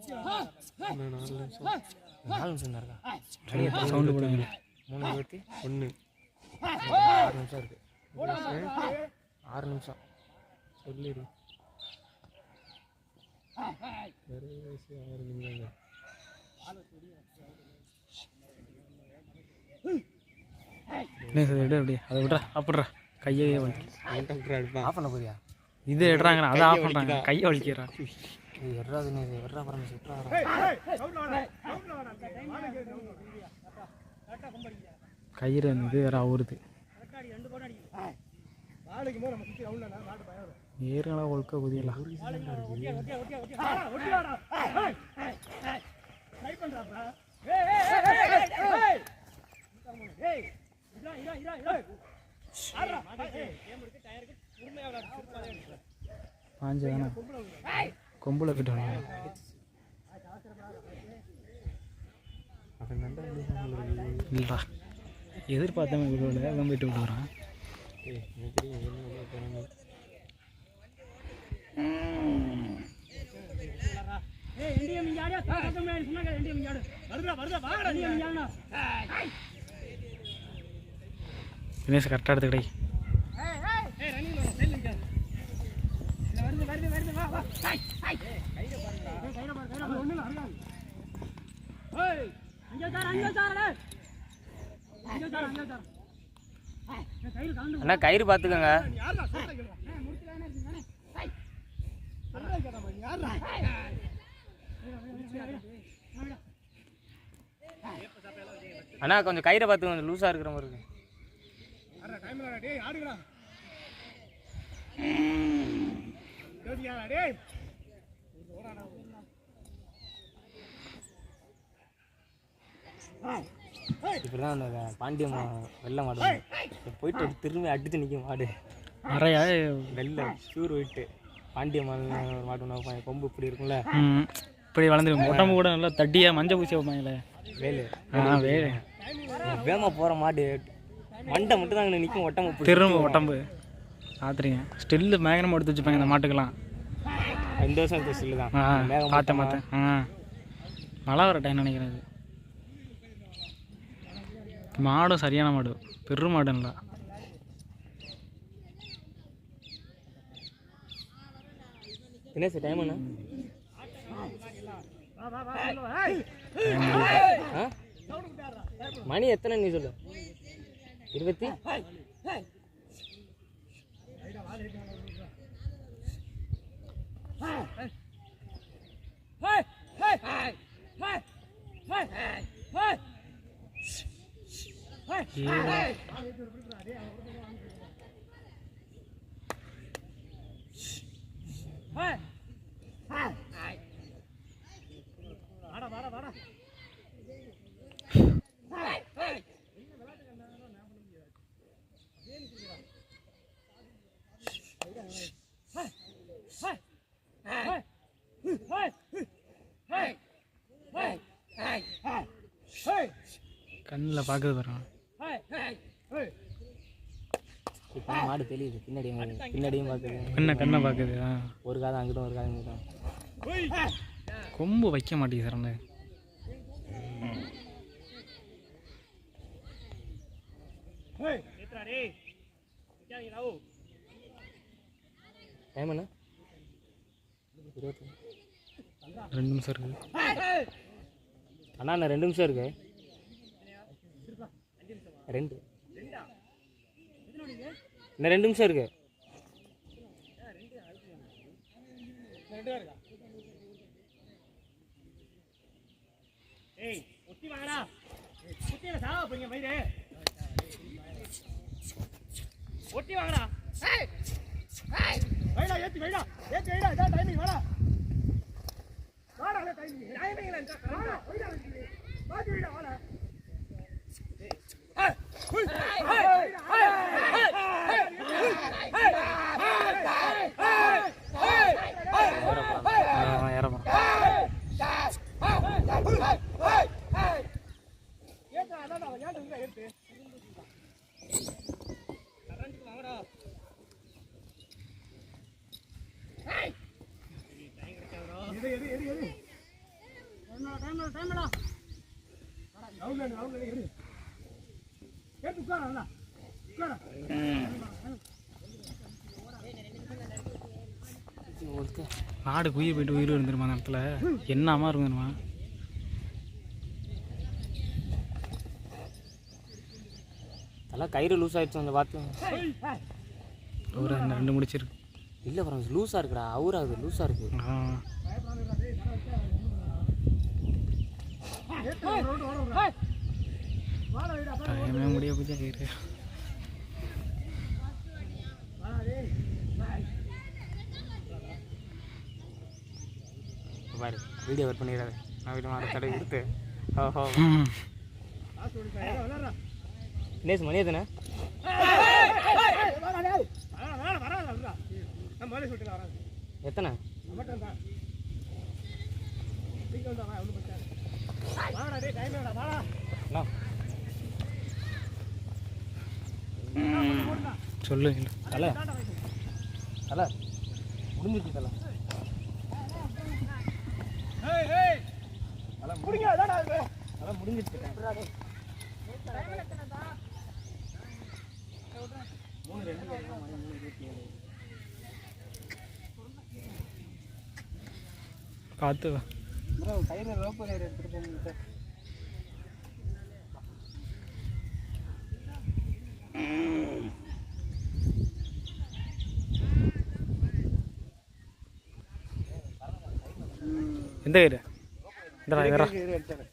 4 நிமிஷம் தான் இருக்கா? சவுண்டு போடுங்க. 3:21 6 நிமிஷம் இருக்கு. 6 நிமிஷம் சொல்லிடு. 6 நிமிஷம். அதை விட்றா அப்படிறா கையை ஆஃப் பண்ண போறியா? இது எடுறாங்க அதை ஆஃப் பண்ணுறாங்க கையை வலிக்கிறான். எட்றாதுன்னு இது எட்ரா பரம சுற்றா கயிறு வந்து வேற ஊறுது. ஏறுங்களா ஒழுக்க குதியலாம். பாஞ்சு தானே கொம்புல கிட்ட இல்லைடா எதிர்பார்த்தவன் விடுவில்லை அவன் போயிட்டு விடுறான். தினேஷ் கரெக்டாக எடுத்துக்கிட்டே அண்ணா கயிறு பார்த்துக்கோங்க. அண்ணா கொஞ்சம் கயிறை பார்த்துக்கோங்க, கொஞ்சம் லூஸாக இருக்கிற மாதிரி இருக்கு. இப்படிதான் அந்த பாண்டிய வெள்ளை மாடு போயிட்டு திரும்பி அடித்து நிற்கும் மாடு நிறையா வெள்ளை சூர் போயிட்டு பாண்டிய மாடு கொம்பு இப்படி இருக்கும்ல இப்படி வளர்ந்துருக்கும். உடம்பு கூட நல்லா தட்டியா மஞ்சள் பூசி வைப்பாங்களே வேலு. வேலு வேகமாக போகிற மாடு மண்டை மட்டும் தான் நிற்கும். உடம்பு திரும்ப உடம்பு பார்த்துருங்க. ஸ்டில்லு மேகனமாக எடுத்து வச்சுப்பாங்க இந்த மாட்டுக்கெல்லாம். இந்த வருஷம் ஸ்டில்லு தான் பார்த்தேன். மழை வர டைம் நினைக்கிறேன். மாடும் சரியான மாடு, பெரு மாடுங்களா. என்ன சார் டைம் என்ன? மணி எத்தனை நீ சொல்லு? 20. கண்ணில் பார்க்குது பாருங்க. இப்போ மாடு தெரியுது, பின்னாடியும் பார்க்குது. கண்ணை பார்க்குது. ஒரு காதம் அங்கிட்டும் ஒரு காதம் இங்கிட்டும். கொம்பு வைக்க மாட்டேங்குது சார். டைம் என்ன? 2 நிமிஷம் இருக்கு அண்ணா. இன்னும் 2 நிமிஷம் இருக்கு. 2 இன்னும் 2 நிமிஷம் இருக்கு. ஒட்டி வாங்கடா. வைடா ஏத்தி வைடா ஏத்தி வைடா. இதான் டைமிங். வாடா வாடா டைமிங் டைமிங்ல இந்த வாடா வைடா வாடி வைடா வாடா. மாடு குயிர் போயிட்டு உயிர் இருந்துருமா அந்த இடத்துல என்னமா இருக்குமா அதெல்லாம் கயிறு லூஸ் ஆயிடுச்சு கொஞ்சம் பார்த்து ஒரு 2 முடிச்சிருக்கு இல்லை அப்புறம் லூஸாக இருக்குடா அவராகுது லூஸாக இருக்கு டைமே முடிய பூஜா கயிறு பாரு வீடியோ ஒர்க் பண்ணிடுறாரு நான் வீட்டு மாட தடவை கொடுத்து ஓஹோ நேஸ் மணி எத்தனை எத்தனை சொல்லு தலை தலை முடிஞ்சிச்சு தலை அதெல்லாம் முடிஞ்சிருச்சு பார்த்து கயிறு ரோப்பு கயிறு எடுத்துகிட்டு போங்க சார் எந்த கயிறு இந்த கயிறு எடுத்தாரு